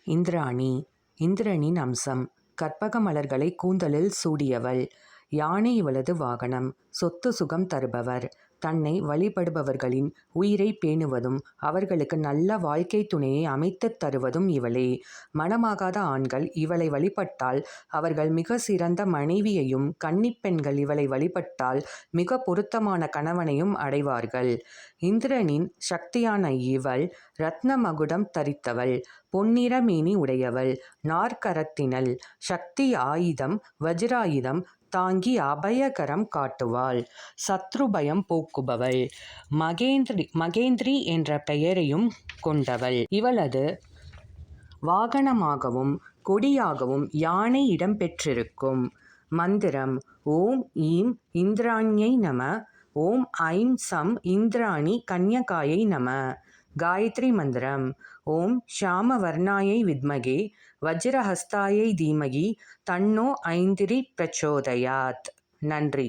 இந்திராணி இந்திரனின் அம்சம். கற்பக மலர்களை கூந்தலில் சூடியவள். யானை இவளது வாகனம். சொத்து சுகம் தருபவர். தன்னை வழிபடுபவர்களின் உயிரை பேணுவதும் அவர்களுக்கு நல்ல வாழ்க்கை துணையை அமைத்துத் தருவதும் இவளே. மணமாகாத ஆண்கள் இவளை வழிபட்டால் அவர்கள் மிக சிறந்த மனைவியையும், கன்னிப்பெண்கள் இவளை வழிபட்டால் மிக பொருத்தமான கணவனையும் அடைவார்கள். இந்திரனின் சக்தியான இவள் இரத்ன மகுடம் தரித்தவள். பொன்னிற மேனி உடையவள். நாற்கரத்தினள். சக்தி ஆயுதம் வஜ்ராயுதம் தாங்கி அபயகரம் காட்டுவாள். சத்ருபயம் போக்குபவள். மகேந்திரி என்ற பெயரையும் கொண்டவள். இவளது வாகனமாகவும் கொடியாகவும் யானை இடம்பெற்றிருக்கும். மந்திரம்: ஓம் ஈம் இந்திராண்யை நம. ஓம் ஐம் சம் இந்திராணி கன்யகாயை நம. காயத்ரி மந்திரம்: ஓம் ஷாமவர்ணாயை வித்மகே வஜ்ரஹஸ்தாயை தீமகி தன்னோ ஐந்திரி பிரச்சோதயாத். நன்றி.